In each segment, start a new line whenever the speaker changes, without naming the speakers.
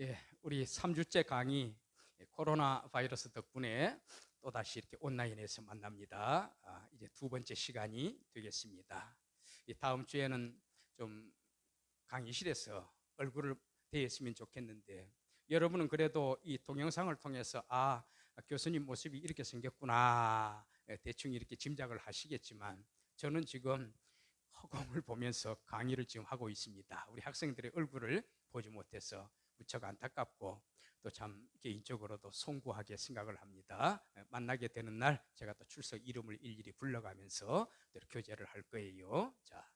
예, 우리 3주째 강의 코로나 바이러스 덕분에 또다시 이렇게 온라인에서 만납니다. 이제 두 번째 시간이 되겠습니다. 이 다음 주에는 좀 강의실에서 얼굴을 대했으면 좋겠는데 여러분은 그래도 이 동영상을 통해서 교수님 모습이 이렇게 생겼구나 대충 이렇게 짐작을 하시겠지만 저는 지금 허공을 보면서 강의를 지금 하고 있습니다. 우리 학생들의 얼굴을 보지 못해서 무척 안타깝고 또 참 개인적으로도 송구하게 생각을 합니다. 만나게 되는 날 제가 또 출석 이름을 일일이 불러가면서 교제를 할 거예요. 자,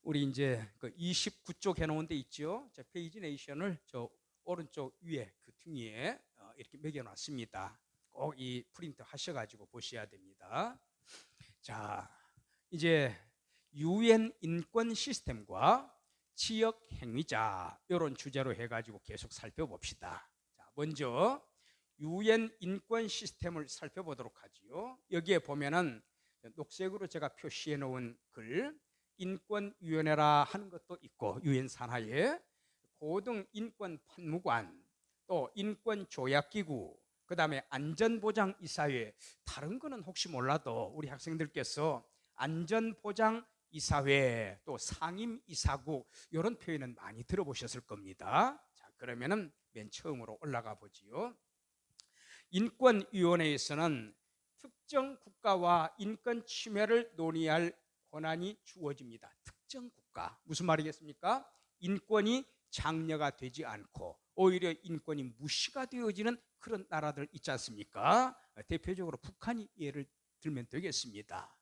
우리 이제 그 29쪽 해놓은 데 있죠. 자, 페이지 네이션을 저 오른쪽 위에 그 퉁이에 이렇게 매겨놨습니다. 꼭 이 프린트 하셔가지고 보셔야 됩니다. 자, 이제 유엔 인권 시스템과 지역 행위자 이런 주제로 해가지고 계속 살펴봅시다. 자, 먼저 유엔 인권 시스템을 살펴보도록 하지요. 여기에 보면은 녹색으로 제가 표시해 놓은 글 인권위원회라 하는 것도 있고 유엔 산하에 고등 인권 판무관 또 인권조약기구 그 다음에 안전보장이사회 다른 거는 혹시 몰라도 우리 학생들께서 안전보장이사회 또 상임이사국 이런 표현은 많이 들어보셨을 겁니다. 자, 그러면은 맨 처음으로 올라가 보지요. 인권위원회에서는 특정 국가와 인권 침해를 논의할 권한이 주어집니다. 특정 국가 무슨 말이겠습니까? 인권이 장려가 되지 않고 오히려 인권이 무시가 되어지는 그런 나라들 있지 않습니까? 대표적으로 북한이 예를 들면 되겠습니다.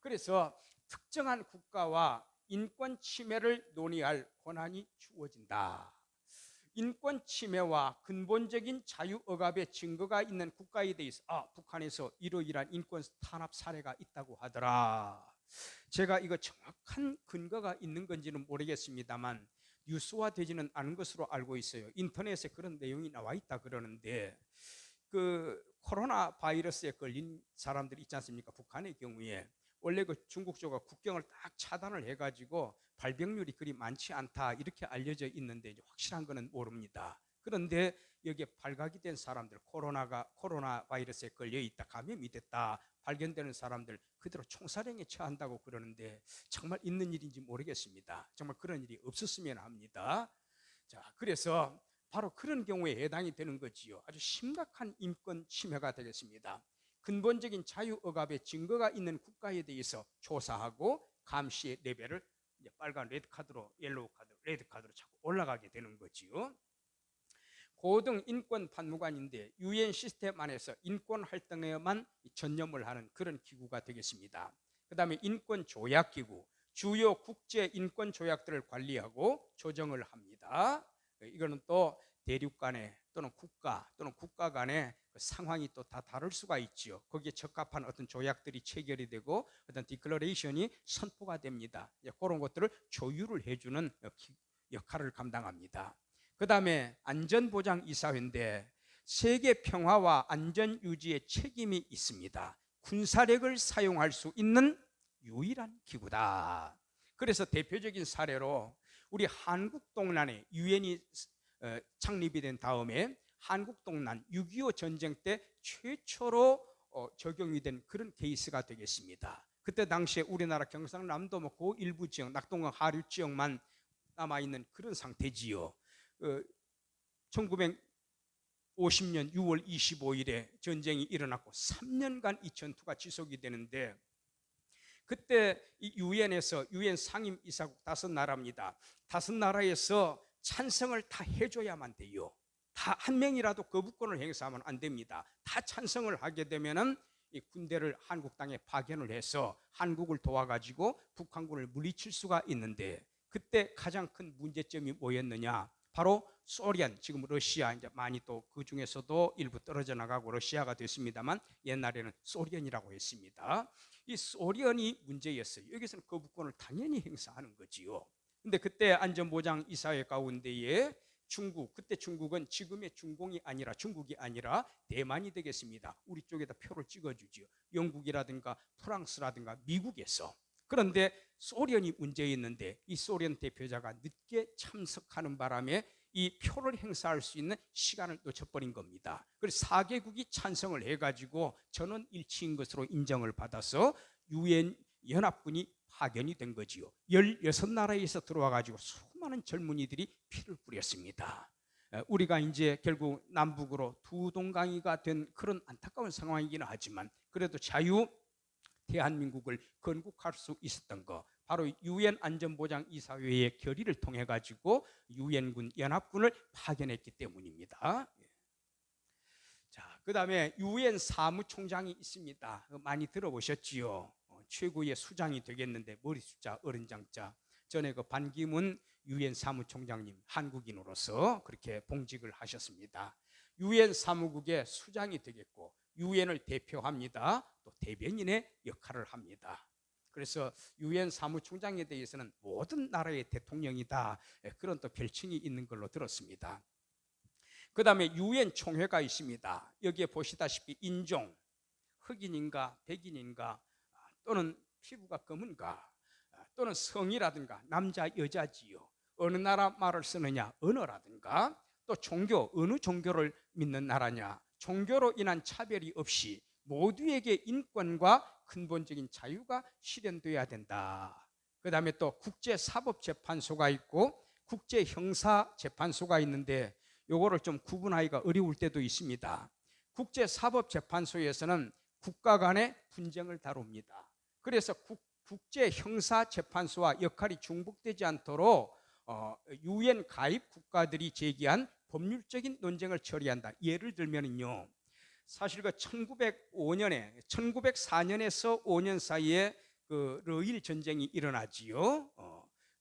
그래서 특정한 국가와 인권 침해를 논의할 권한이 주어진다. 인권 침해와 근본적인 자유 억압의 증거가 있는 국가에 대해서 북한에서 이러이러한 인권 탄압 사례가 있다고 하더라. 제가 이거 정확한 근거가 있는 건지는 모르겠습니다만 뉴스화되지는 않은 것으로 알고 있어요. 인터넷에 그런 내용이 나와 있다 그러는데 그 코로나 바이러스에 걸린 사람들이 있지 않습니까? 북한의 경우에 원래 그 중국 쪽가 국경을 딱 차단을 해가지고 발병률이 그리 많지 않다 이렇게 알려져 있는데 이제 확실한 거는 모릅니다. 그런데 여기에 발각이 된 사람들 코로나 바이러스에 걸려 있다 감염이 됐다 발견되는 사람들 그대로 총살형에 처한다고 그러는데 정말 있는 일인지 모르겠습니다. 정말 그런 일이 없었으면 합니다. 자, 그래서 바로 그런 경우에 해당이 되는 거지요. 아주 심각한 인권 침해가 되겠습니다. 근본적인 자유 억압의 증거가 있는 국가에 대해서 조사하고 감시의 레벨을 이제 빨간 레드 카드로 옐로우 카드, 레드 카드로 자꾸 올라가게 되는 거지요. 고등 인권 판무관인데 유엔 시스템 안에서 인권 활동에만 전념을 하는 그런 기구가 되겠습니다. 그 다음에 인권 조약 기구, 주요 국제 인권 조약들을 관리하고 조정을 합니다. 이거는 또 대륙 간에 또는 국가 간에 상황이 또 다 다를 수가 있지요. 거기에 적합한 어떤 조약들이 체결이 되고 어떤 디클러레이션이 선포가 됩니다. 그런 것들을 조율을 해주는 역할을 감당합니다. 그 다음에 안전보장이사회인데 세계 평화와 안전 유지에 책임이 있습니다. 군사력을 사용할 수 있는 유일한 기구다. 그래서 대표적인 사례로 우리 한국 동란에 유엔이 창립이 된 다음에 한국 동란 6.25 전쟁 때 최초로 적용이 된 그런 케이스가 되겠습니다. 그때 당시에 우리나라 경상남도 그 일부 지역, 낙동강 하류 지역만 남아있는 그런 상태지요. 1950년 6월 25일에 전쟁이 일어났고 3년간 이 전투가 지속이 되는데 그때 유엔에서 유엔 상임이사국 5나라입니다. 5나라에서 찬성을 다 해줘야만 돼요. 다 한 명이라도 거부권을 행사하면 안 됩니다. 다 찬성을 하게 되면은 이 군대를 한국 땅에 파견을 해서 한국을 도와가지고 북한군을 물리칠 수가 있는데 그때 가장 큰 문제점이 뭐였느냐? 바로 소련, 지금 러시아 이제 많이 또 그 중에서도 일부 떨어져 나가고 러시아가 됐습니다만 옛날에는 소련이라고 했습니다. 이 소련이 문제였어요. 여기서는 거부권을 당연히 행사하는 거지요. 근데 그때 안전보장이사회 가운데에 중국, 그때 중국은 지금의 중공이 아니라 중국이 아니라 대만이 되겠습니다. 우리 쪽에다 표를 찍어주지요. 영국이라든가 프랑스라든가 미국에서. 그런데 소련이 문제였는데 이 소련 대표자가 늦게 참석하는 바람에 이 표를 행사할 수 있는 시간을 놓쳐버린 겁니다. 그래서 4개국이 찬성을 해가지고 전원 일치인 것으로 인정을 받아서 유엔 연합군이 파견이 된 거지요. 16나라에서 들어와가지고 수많은 젊은이들이 피를 뿌렸습니다. 우리가 이제 결국 남북으로 두 동강이가 된 그런 안타까운 상황이기는 하지만 그래도 자유 대한민국을 건국할 수 있었던 거, 바로 유엔 안전보장이사회의 결의를 통해 가지고 유엔군 연합군을 파견했기 때문입니다. 자, 그다음에 유엔 사무총장이 있습니다. 많이 들어보셨지요? 최고의 수장이 되겠는데 머리 숫자 어른 장자. 전에 그 반기문 유엔 사무총장님 한국인으로서 그렇게 봉직을 하셨습니다. 유엔 사무국의 수장이 되겠고 유엔을 대표합니다. 또 대변인의 역할을 합니다. 그래서 유엔 사무총장에 대해서는 모든 나라의 대통령이다, 그런 또 별칭이 있는 걸로 들었습니다. 그 다음에 유엔 총회가 있습니다. 여기에 보시다시피 인종, 흑인인가 백인인가 또는 피부가 검은가 또는 성이라든가 남자 여자지요, 어느 나라 말을 쓰느냐 언어라든가 또 종교, 어느 종교를 믿는 나라냐, 종교로 인한 차별이 없이 모두에게 인권과 근본적인 자유가 실현돼야 된다. 그 다음에 또 국제사법재판소가 있고 국제형사재판소가 있는데 요거를 좀 구분하기가 어려울 때도 있습니다. 국제사법재판소에서는 국가 간의 분쟁을 다룹니다. 그래서 국제형사재판소와 역할이 중복되지 않도록 유엔 가입 국가들이 제기한 법률적인 논쟁을 처리한다. 예를 들면요, 사실 그 1904년에서 5년 사이에 그 러일 전쟁이 일어나지요.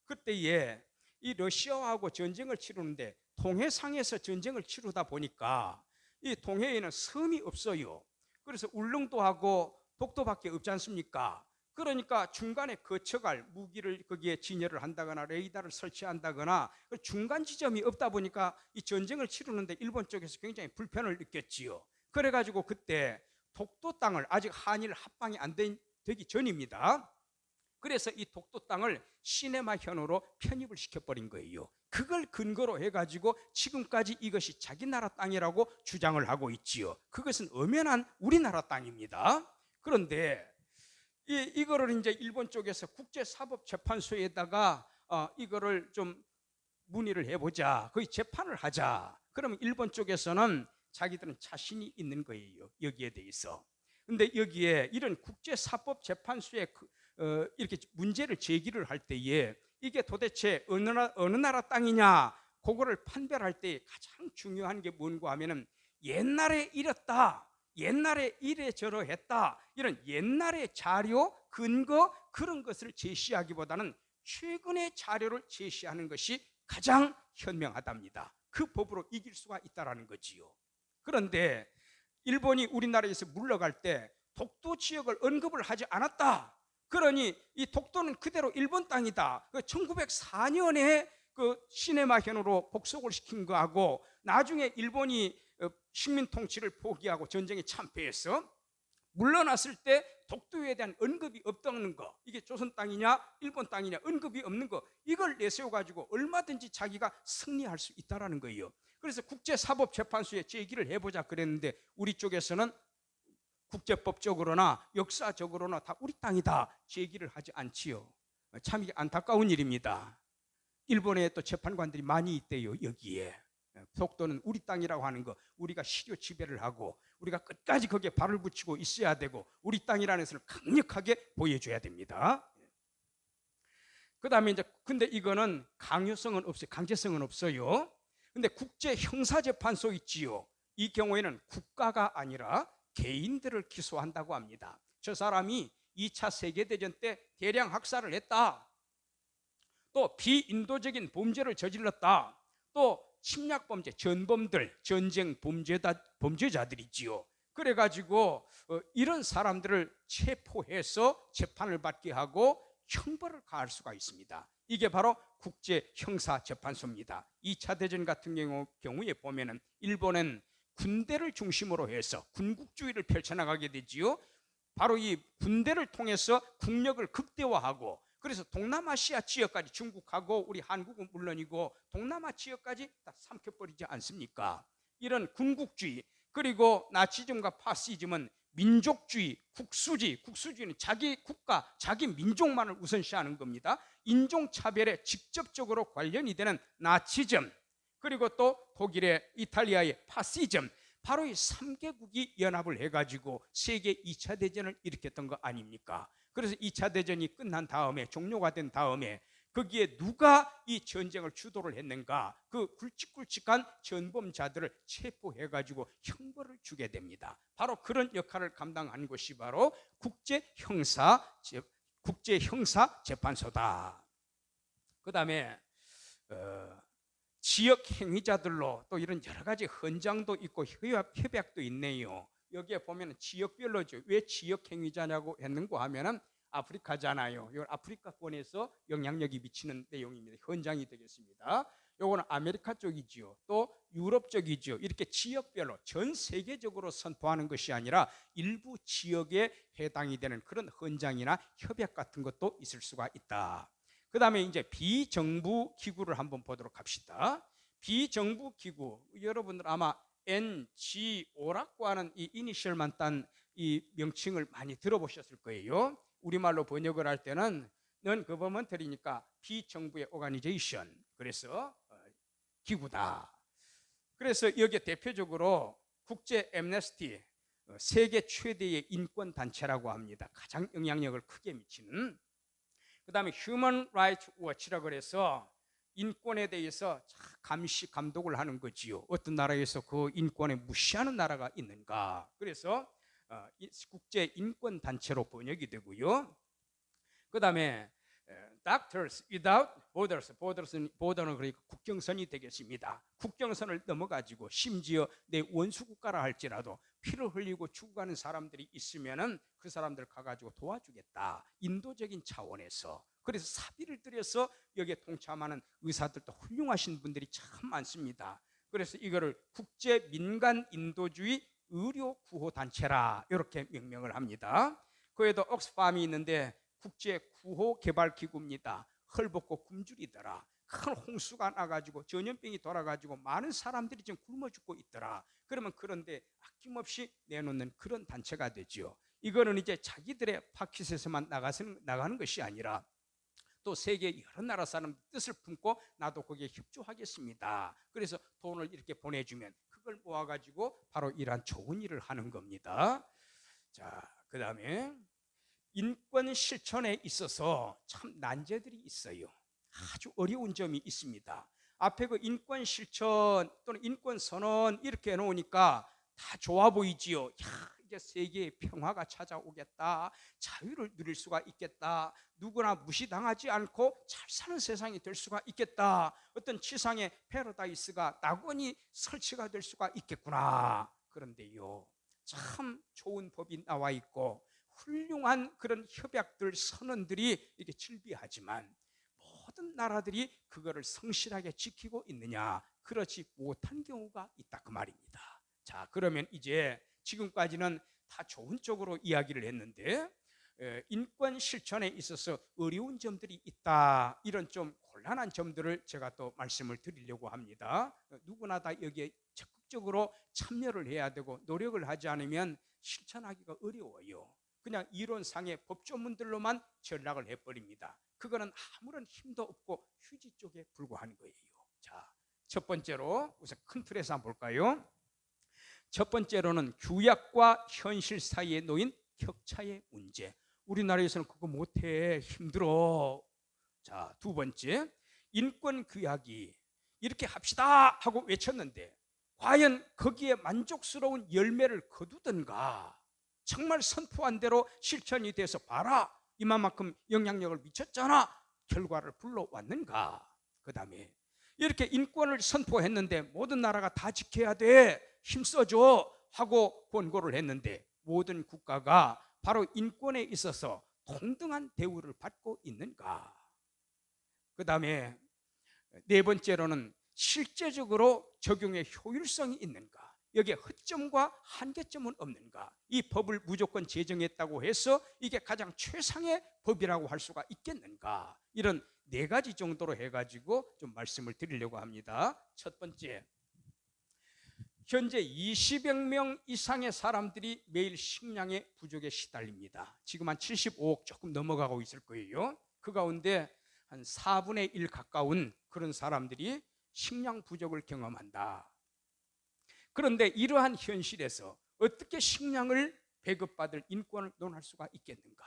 그때에 이 러시아하고 전쟁을 치르는데 동해상에서 전쟁을 치르다 보니까 이 동해에는 섬이 없어요. 그래서 울릉도하고 독도밖에 없지 않습니까? 그러니까 중간에 거쳐갈 무기를 거기에 진열을 한다거나 레이더를 설치한다거나 중간 지점이 없다 보니까 이 전쟁을 치르는데 일본 쪽에서 굉장히 불편을 느꼈지요. 그래가지고 그때 독도 땅을, 아직 한일 합방이 안 되기 전입니다. 그래서 이 독도 땅을 시네마현으로 편입을 시켜버린 거예요. 그걸 근거로 해가지고 지금까지 이것이 자기 나라 땅이라고 주장을 하고 있지요. 그것은 엄연한 우리나라 땅입니다. 그런데 이거를 이제 일본 쪽에서 국제사법재판소에다가 이거를 좀 문의를 해보자, 거의 재판을 하자. 그러면 일본 쪽에서는 자기들은 자신이 있는 거예요, 여기에 대해서. 근데 여기에 이런 국제사법재판소에 이렇게 문제를 제기를 할 때에 이게 도대체 어느 나라 땅이냐, 그거를 판별할 때 가장 중요한 게 뭔가 하면은 옛날에 이랬다, 옛날에 이래저래했다, 이런 옛날의 자료, 근거, 그런 것을 제시하기보다는 최근의 자료를 제시하는 것이 가장 현명하답니다. 그 법으로 이길 수가 있다는 거지요. 그런데 일본이 우리나라에서 물러갈 때 독도 지역을 언급을 하지 않았다. 그러니 이 독도는 그대로 일본 땅이다. 1904년에 그 시네마현으로 복속을 시킨 거하고 나중에 일본이 식민 통치를 포기하고 전쟁에 참패해서 물러났을 때 독도에 대한 언급이 없다는 거, 이게 조선 땅이냐 일본 땅이냐 언급이 없는 거, 이걸 내세워가지고 얼마든지 자기가 승리할 수 있다는 거예요. 그래서 국제사법재판소에 제기를 해보자 그랬는데 우리 쪽에서는 국제법적으로나 역사적으로나 다 우리 땅이다 제기를 하지 않지요. 참 안타까운 일입니다. 일본에 또 재판관들이 많이 있대요. 여기에 독도는 우리 땅이라고 하는 거 우리가 실효 지배를 하고 우리가 끝까지 거기에 발을 붙이고 있어야 되고 우리 땅이라는 것을 강력하게 보여줘야 됩니다. 그 다음에 이제 근데 이거는 강요성은 없어요. 강제성은 없어요. 근데 국제형사재판소 있지요. 이 경우에는 국가가 아니라 개인들을 기소한다고 합니다. 저 사람이 2차 세계대전 때 대량 학살을 했다, 또 비인도적인 범죄를 저질렀다, 또 침략범죄, 전범들, 전쟁 범죄자들이지요. 그래가지고 이런 사람들을 체포해서 재판을 받게 하고 형벌을 가할 수가 있습니다. 이게 바로 국제형사재판소입니다. 2차 대전 같은 경우에 보면은 일본은 군대를 중심으로 해서 군국주의를 펼쳐나가게 되지요. 바로 이 군대를 통해서 국력을 극대화하고 그래서 동남아시아 지역까지, 중국하고 우리 한국은 물론이고 동남아 지역까지 다 삼켜버리지 않습니까? 이런 군국주의, 그리고 나치즘과 파시즘은 민족주의, 국수주의는 자기 국가, 자기 민족만을 우선시하는 겁니다. 인종차별에 직접적으로 관련이 되는 나치즘, 그리고 또 독일의, 이탈리아의 파시즘, 바로 이 3개국이 연합을 해가지고 세계 2차 대전을 일으켰던 거 아닙니까? 그래서 2차 대전이 끝난 다음에, 종료가 된 다음에 거기에 누가 이 전쟁을 주도를 했는가? 그 굵직굵직한 전범자들을 체포해가지고 형벌을 주게 됩니다. 바로 그런 역할을 감당한 것이 바로 국제형사재판소다. 그 다음에 지역 행위자들로 또 이런 여러 가지 헌장도 있고 협약도 있네요. 여기에 보면 지역별로죠. 왜 지역 행위자냐고 했는가 하면은 아프리카잖아요. 이건 아프리카권에서 영향력이 미치는 내용입니다. 헌장이 되겠습니다. 요거는 아메리카 쪽이지요. 또 유럽 쪽이지요. 이렇게 지역별로 전 세계적으로 선포하는 것이 아니라 일부 지역에 해당이 되는 그런 헌장이나 협약 같은 것도 있을 수가 있다. 그 다음에 이제 비정부 기구를 한번 보도록 합시다. 비정부 기구, 여러분들 아마 NGO라고 하는 이 이니셜만 딴 이 명칭을 많이 들어보셨을 거예요. 우리말로 번역을 할 때는 넌 거버먼털이니까 비정부의 오가니제이션, 그래서 기구다. 그래서 여기에 대표적으로 국제 엠네스티, 세계 최대의 인권 단체라고 합니다. 가장 영향력을 크게 미치는. 그 다음에 휴먼 라이트 워치라고 해서 인권에 대해서 감시, 감독을 하는 거지요. 어떤 나라에서 그 인권에 무시하는 나라가 있는가. 그래서 국제 인권 단체로 번역이 되고요. 그 다음에 Doctors Without Borders, 보더는 그러니까 국경선이 되겠습니다. 국경선을 넘어가지고 심지어 내 원수 국가라 할지라도 피를 흘리고 죽어가는 사람들이 있으면은 그 사람들 가가지고 도와주겠다. 인도적인 차원에서. 그래서 사비를 들여서 여기에 동참하는 의사들도 훌륭하신 분들이 참 많습니다. 그래서 이거를 국제 민간 인도주의 의료 구호 단체라 이렇게 명명을 합니다. 그에도 옥스팜이 있는데 국제 구호 개발 기구입니다. 헐벗고 굶주리더라. 큰 홍수가 나가지고 전염병이 돌아가지고 많은 사람들이 지금 굶어 죽고 있더라. 그러면 그런데 아낌없이 내놓는 그런 단체가 되죠. 이거는 이제 자기들의 파켓에서만 나가는 것이 아니라 또 세계 여러 나라 사람들 뜻을 품고 나도 거기에 협조하겠습니다. 그래서 돈을 이렇게 보내주면 그걸 모아가지고 바로 이러한 좋은 일을 하는 겁니다. 자, 그 다음에 인권 실천에 있어서 참 난제들이 있어요. 아주 어려운 점이 있습니다. 앞에 그 인권 실천 또는 인권 선언 이렇게 해놓으니까 다 좋아 보이지요. 야, 이제 세계의 평화가 찾아오겠다. 자유를 누릴 수가 있겠다. 누구나 무시당하지 않고 잘 사는 세상이 될 수가 있겠다. 어떤 지상의 패러다이스가 낙원이 설치가 될 수가 있겠구나. 그런데요, 참 좋은 법이 나와 있고 훌륭한 그런 협약들, 선언들이 이렇게 즐비하지만 모든 나라들이 그거를 성실하게 지키고 있느냐? 그렇지 못한 경우가 있다 그 말입니다. 자, 그러면 이제 지금까지는 다 좋은 쪽으로 이야기를 했는데 인권 실천에 있어서 어려운 점들이 있다. 이런 좀 곤란한 점들을 제가 또 말씀을 드리려고 합니다. 누구나 다 여기에 적극적으로 참여를 해야 되고 노력을 하지 않으면 실천하기가 어려워요. 그냥 이론상의 법조문들로만 전락을 해버립니다. 그거는 아무런 힘도 없고 휴지 쪽에 불과한 거예요. 자, 첫 번째로 우선 큰 틀에서 한번 볼까요? 첫 번째로는 규약과 현실 사이에 놓인 격차의 문제. 우리나라에서는 그거 못해, 힘들어. 자, 두 번째, 인권 규약이 이렇게 합시다 하고 외쳤는데 과연 거기에 만족스러운 열매를 거두던가, 정말 선포한 대로 실천이 돼서 봐라, 이만큼 영향력을 미쳤잖아, 결과를 불러왔는가. 그 다음에 이렇게 인권을 선포했는데 모든 나라가 다 지켜야 돼, 힘써줘 하고 권고를 했는데 모든 국가가 바로 인권에 있어서 동등한 대우를 받고 있는가. 그 다음에 네 번째로는 실제적으로 적용의 효율성이 있는가. 여기에 허점과 한계점은 없는가? 이 법을 무조건 제정했다고 해서 이게 가장 최상의 법이라고 할 수가 있겠는가? 이런 네 가지 정도로 해가지고 좀 말씀을 드리려고 합니다. 첫 번째, 현재 20여 명 이상의 사람들이 매일 식량의 부족에 시달립니다. 지금 한 75억 조금 넘어가고 있을 거예요. 그 가운데 한 4분의 1 가까운 그런 사람들이 식량 부족을 경험한다. 그런데 이러한 현실에서 어떻게 식량을 배급받을 인권을 논할 수가 있겠는가?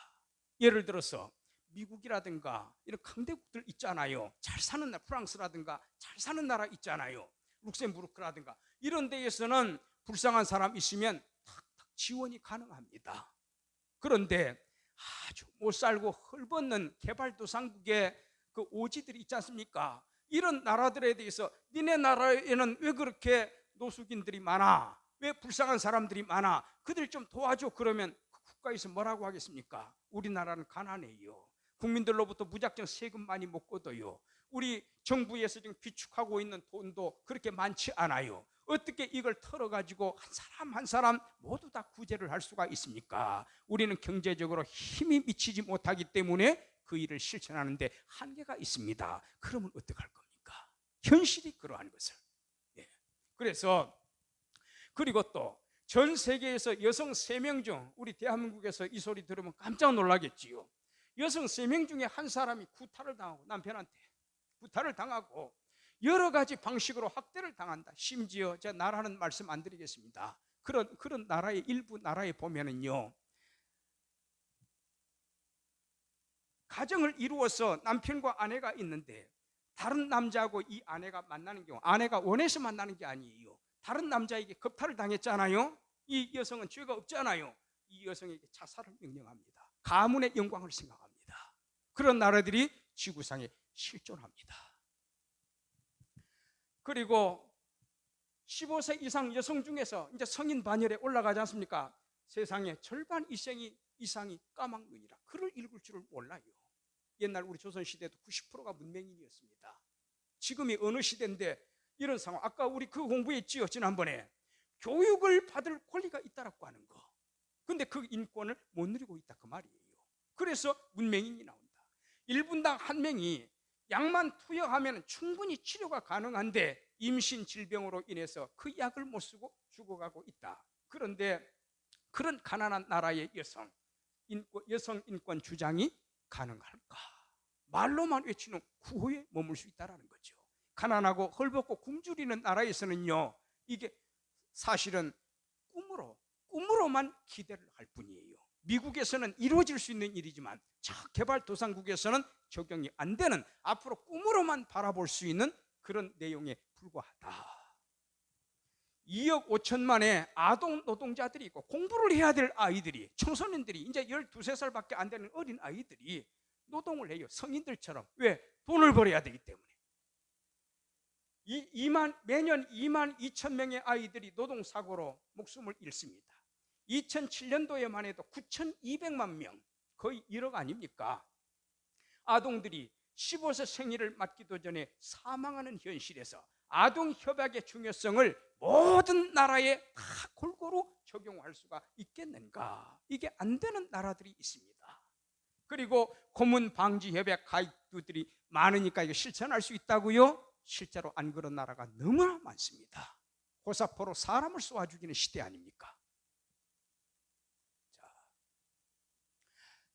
예를 들어서 미국이라든가 이런 강대국들 있잖아요. 잘 사는 나라, 프랑스라든가 잘 사는 나라 있잖아요. 룩셈부르크라든가 이런 데에서는 불쌍한 사람 있으면 탁탁 지원이 가능합니다. 그런데 아주 못 살고 헐벗는 개발도상국의 그 오지들이 있지 않습니까? 이런 나라들에 대해서 니네 나라에는 왜 그렇게 노숙인들이 많아? 왜 불쌍한 사람들이 많아? 그들 좀 도와줘. 그러면 그 국가에서 뭐라고 하겠습니까? 우리나라는 가난해요. 국민들로부터 무작정 세금 많이 못 걷어요. 우리 정부에서 지금 비축하고 있는 돈도 그렇게 많지 않아요. 어떻게 이걸 털어가지고 한 사람 한 사람 모두 다 구제를 할 수가 있습니까? 우리는 경제적으로 힘이 미치지 못하기 때문에 그 일을 실천하는데 한계가 있습니다. 그러면 어떡할 겁니까? 현실이 그러한 것을. 그래서 그리고 또 전 세계에서 여성 3명 중 우리 대한민국에서 이 소리 들으면 깜짝 놀라겠지요. 여성 3명 중에 한 사람이 구타를 당하고 남편한테 구타를 당하고 여러 가지 방식으로 학대를 당한다. 심지어 제가 나라는 말씀 안 드리겠습니다. 그런 나라의 일부 나라에 보면은요, 가정을 이루어서 남편과 아내가 있는데 다른 남자하고 이 아내가 만나는 경우, 아내가 원해서 만나는 게 아니에요. 다른 남자에게 겁탈을 당했잖아요. 이 여성은 죄가 없잖아요. 이 여성에게 자살을 명령합니다. 가문의 영광을 생각합니다. 그런 나라들이 지구상에 실존합니다. 그리고 15세 이상 여성 중에서 이제 성인 반열에 올라가지 않습니까? 세상의 절반 이상이 까막눈이라 글을 읽을 줄을 몰라요. 옛날 우리 조선시대도 90%가 문맹인이었습니다. 지금이 어느 시대인데 이런 상황. 아까 우리 그 공부했지요, 지난번에. 교육을 받을 권리가 있다라고 하는 거. 근데 그 인권을 못 누리고 있다 그 말이에요. 그래서 문맹인이 나온다. 1분당 1명이 약만 투여하면 충분히 치료가 가능한데 임신 질병으로 인해서 그 약을 못 쓰고 죽어가고 있다. 그런데 그런 가난한 나라의 여성 인권 주장이 가능할까? 말로만 외치는 구호에 머물 수 있다는 거죠. 가난하고 헐벗고 굶주리는 나라에서는요, 이게 사실은 꿈으로만 기대를 할 뿐이에요. 미국에서는 이루어질 수 있는 일이지만 저 개발도상국에서는 적용이 안 되는, 앞으로 꿈으로만 바라볼 수 있는 그런 내용에 불과하다. 2억 5천만의 아동 노동자들이 있고 공부를 해야 될 아이들이, 청소년들이, 이제 12~13살밖에 안 되는 어린 아이들이 노동을 해요. 성인들처럼. 왜? 돈을 벌어야 되기 때문에. 매년 2만 2천 명의 아이들이 노동사고로 목숨을 잃습니다. 2007년도에만 해도 9,200만 명, 거의 1억 아닙니까? 아동들이 15세 생일을 맞기도 전에 사망하는 현실에서 아동협약의 중요성을 모든 나라에 다 골고루 적용할 수가 있겠는가? 이게 안 되는 나라들이 있습니다. 그리고 고문방지협약 가입국들이 많으니까 이거 실천할 수 있다고요? 실제로 안 그런 나라가 너무나 많습니다. 고사포로 사람을 쏘아 죽이는 시대 아닙니까? 자,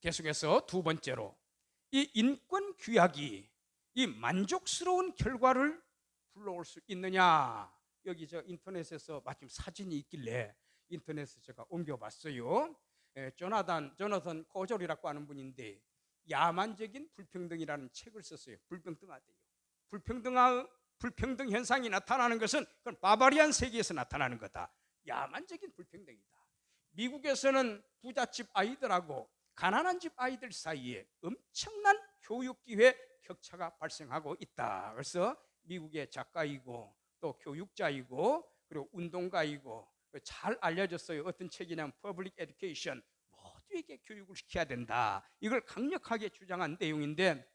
계속해서 두 번째로, 이 인권 규약이 이 만족스러운 결과를 불러올 수 있느냐? 여기 저 인터넷에서 마침 사진이 있길래 인터넷에서 제가 옮겨봤어요. 조나단 코졸이라고 하는 분인데 야만적인 불평등이라는 책을 썼어요. 불평등하대요. 불평등 현상이 나타나는 것은 그건 바바리안 세계에서 나타나는 거다. 야만적인 불평등이다. 미국에서는 부잣집 아이들하고 가난한 집 아이들 사이에 엄청난 교육 기회 격차가 발생하고 있다. 그래서 미국의 작가이고 또 교육자이고 그리고 운동가이고 잘 알려졌어요. 어떤 책이냐면 Public Education, 모두에게 교육을 시켜야 된다. 이걸 강력하게 주장한 내용인데,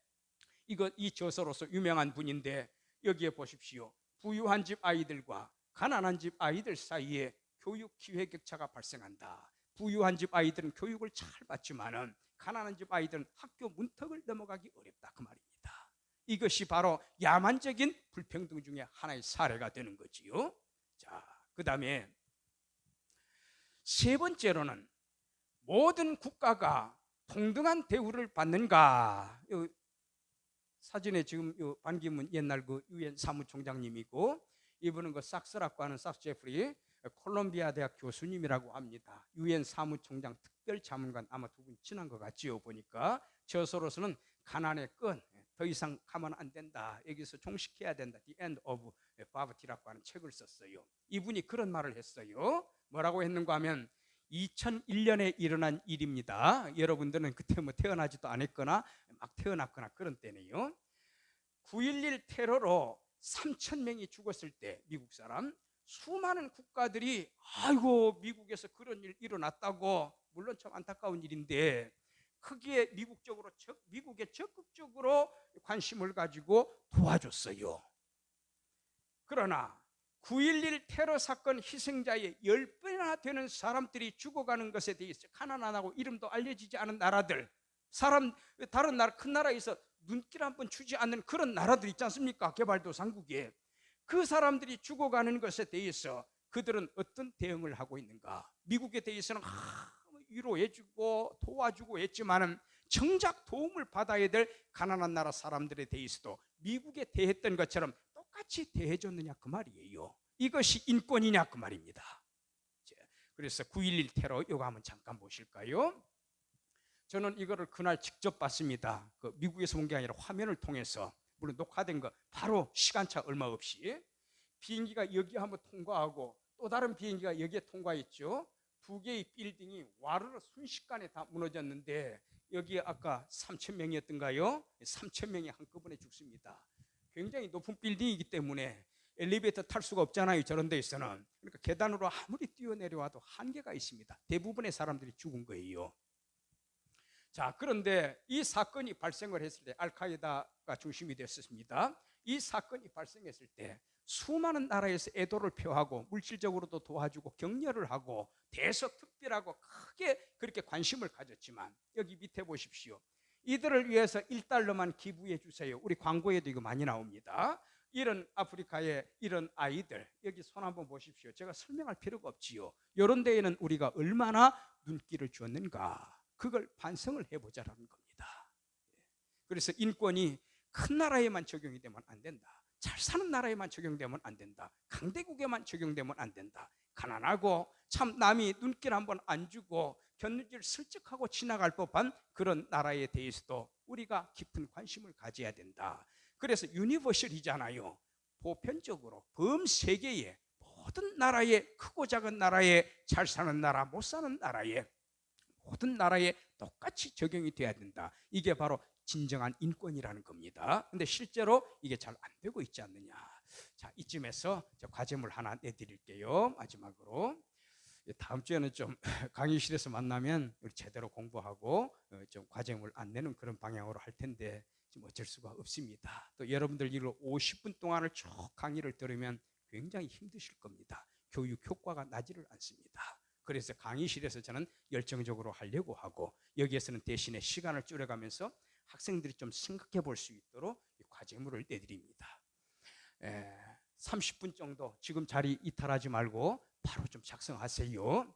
이 저서로서 유명한 분인데 여기에 보십시오. 부유한 집 아이들과 가난한 집 아이들 사이에 교육 기회 격차가 발생한다. 부유한 집 아이들은 교육을 잘 받지만은 가난한 집 아이들은 학교 문턱을 넘어가기 어렵다, 그 말입니다. 이것이 바로 야만적인 불평등 중에 하나의 사례가 되는 거지요. 자, 그 다음에 세 번째로는 모든 국가가 동등한 대우를 받는가. 사진에 지금 반기문 옛날 그 유엔 사무총장님이고, 이분은 그 삭스라고 하는 삭스 제프리 콜롬비아 대학 교수님이라고 합니다. 유엔 사무총장 특별 자문관, 아마 두 분 친한 것 같지요. 보니까 저서로서는 가난의 끈, 더 이상 가면 안 된다, 여기서 종식해야 된다, The End of Poverty라고 하는 책을 썼어요. 이분이 그런 말을 했어요. 뭐라고 했는가 하면 2001년에 일어난 일입니다. 여러분들은 그때 뭐 태어나지도 않았거나 막 태어났거나 그런 때네요. 9.11 테러로 3,000명이 죽었을 때 미국 사람, 수많은 국가들이 아이고 미국에서 그런 일 일어났다고, 물론 참 안타까운 일인데 크기에 미국에 적극적으로 관심을 가지고 도와줬어요. 그러나 9.11 테러 사건 희생자의 10배나 되는 사람들이 죽어가는 것에 대해서 가난하고 이름도 알려지지 않은 나라들, 다른 나라, 큰 나라에서 눈길 한번 주지 않는 그런 나라들 있지 않습니까? 개발도상국에. 그 사람들이 죽어가는 것에 대해서 그들은 어떤 대응을 하고 있는가? 미국에 대해서는 위로해주고 도와주고 했지만은 정작 도움을 받아야 될 가난한 나라 사람들에 대해서도 미국에 대했던 것처럼 똑같이 대해줬느냐, 그 말이에요. 이것이 인권이냐, 그 말입니다. 그래서 9.11 테러 이거 한번 잠깐 보실까요? 저는 이거를 그날 직접 봤습니다. 그 미국에서 온 게 아니라 화면을 통해서, 물론 녹화된 거 바로 시간차 얼마 없이 비행기가 여기 한번 통과하고 또 다른 비행기가 여기에 통과했죠. 두 개의 빌딩이 와르르 순식간에 다 무너졌는데 여기 아까 3,000명이었던가요? 3,000명이 한꺼번에 죽습니다. 굉장히 높은 빌딩이기 때문에 엘리베이터 탈 수가 없잖아요, 저런 데 있어는. 그러니까 계단으로 아무리 뛰어내려와도 한계가 있습니다. 대부분의 사람들이 죽은 거예요. 자, 그런데 이 사건이 발생을 했을 때 알카에다가 중심이 됐습니다. 이 사건이 발생했을 때 수많은 나라에서 애도를 표하고 물질적으로도 도와주고 격려를 하고 대서특별하고 크게 그렇게 관심을 가졌지만, 여기 밑에 보십시오. 이들을 위해서 1달러만 기부해 주세요. 우리 광고에도 이거 많이 나옵니다. 이런 아프리카의 이런 아이들, 여기 손 한번 보십시오. 제가 설명할 필요가 없지요. 이런 데에는 우리가 얼마나 눈길을 주었는가, 그걸 반성을 해보자라는 겁니다. 그래서 인권이 큰 나라에만 적용이 되면 안 된다. 잘 사는 나라에만 적용되면 안 된다. 강대국에만 적용되면 안 된다. 가난하고 참 남이 눈길 한번 안 주고 곁눈질 슬쩍 하고 지나갈 법한 그런 나라에 대해서도 우리가 깊은 관심을 가져야 된다. 그래서 유니버셜이잖아요. 보편적으로 범세계의 모든 나라에, 크고 작은 나라에, 잘 사는 나라, 못 사는 나라에, 모든 나라에 똑같이 적용이 돼야 된다. 이게 바로 진정한 인권이라는 겁니다. 근데 실제로 이게 잘 안 되고 있지 않느냐. 자, 이쯤에서 과제물 하나 내드릴게요. 마지막으로. 다음 주에는 좀 강의실에서 만나면 우리 제대로 공부하고 좀 과제물 안 내는 그런 방향으로 할 텐데 지금 어쩔 수가 없습니다. 또 여러분들 이걸 50분 동안을 쭉 강의를 들으면 굉장히 힘드실 겁니다. 교육 효과가 나지를 않습니다. 그래서 강의실에서 저는 열정적으로 하려고 하고, 여기에서는 대신에 시간을 줄여가면서 학생들이 좀 생각해 볼 수 있도록 과제물을 내드립니다. 30분 정도 지금 자리 이탈하지 말고 바로 좀 작성하세요.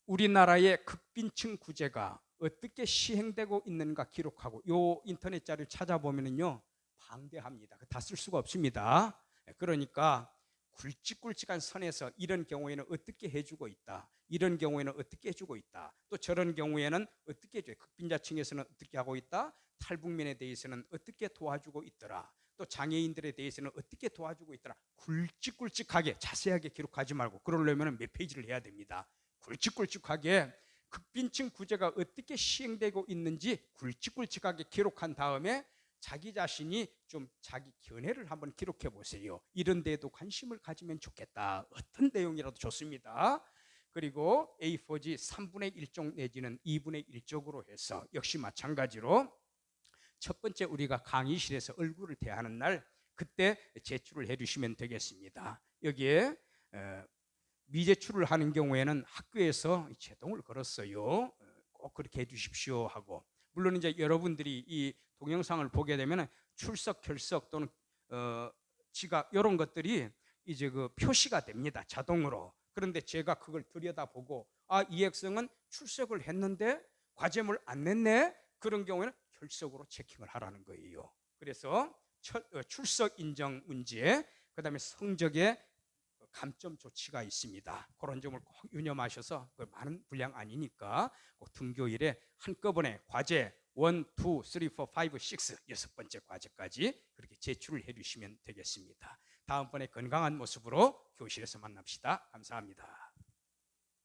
우리나라의 극빈층 구제가 어떻게 시행되고 있는가 기록하고, 요 인터넷 자료를 찾아보면요 방대합니다. 다 쓸 수가 없습니다. 그러니까 굵직굵직한 선에서 이런 경우에는 어떻게 해주고 있다, 이런 경우에는 어떻게 해주고 있다, 또 저런 경우에는 어떻게 해줘요, 극빈자층에서는 어떻게 하고 있다, 탈북민에 대해서는 어떻게 도와주고 있더라, 또 장애인들에 대해서는 어떻게 도와주고 있더라, 굵직굵직하게 자세하게 기록하지 말고, 그러려면 몇 페이지를 해야 됩니다. 굵직굵직하게 극빈층 구제가 어떻게 시행되고 있는지 굵직굵직하게 기록한 다음에 자기 자신이 좀 자기 견해를 한번 기록해 보세요. 이런 데에도 관심을 가지면 좋겠다. 어떤 내용이라도 좋습니다. 그리고 A4지 3분의 1쪽 내지는 2분의 1쪽으로 해서 역시 마찬가지로 첫 번째 우리가 강의실에서 얼굴을 대하는 날 그때 제출을 해주시면 되겠습니다. 여기에 미제출을 하는 경우에는 학교에서 제동을 걸었어요. 꼭 그렇게 해주십시오 하고, 물론 이제 여러분들이 이 동영상을 보게 되면 출석, 결석 또는 지각 이런 것들이 이제 그 표시가 됩니다, 자동으로. 그런데 제가 그걸 들여다보고 이 학생은 출석을 했는데 과제물 안 냈네, 그런 경우에는 결석으로 체킹을 하라는 거예요. 그래서 출석 인정 문제, 그 다음에 성적에 감점 조치가 있습니다. 그런 점을 꼭 유념하셔서, 많은 분량 아니니까 꼭 등교일에 한꺼번에 과제 1, 2, 3, 4, 5, 6 여섯 번째 과제까지 그렇게 제출을 해주시면 되겠습니다. 다음번에 건강한 모습으로 교실에서 만납시다. 감사합니다.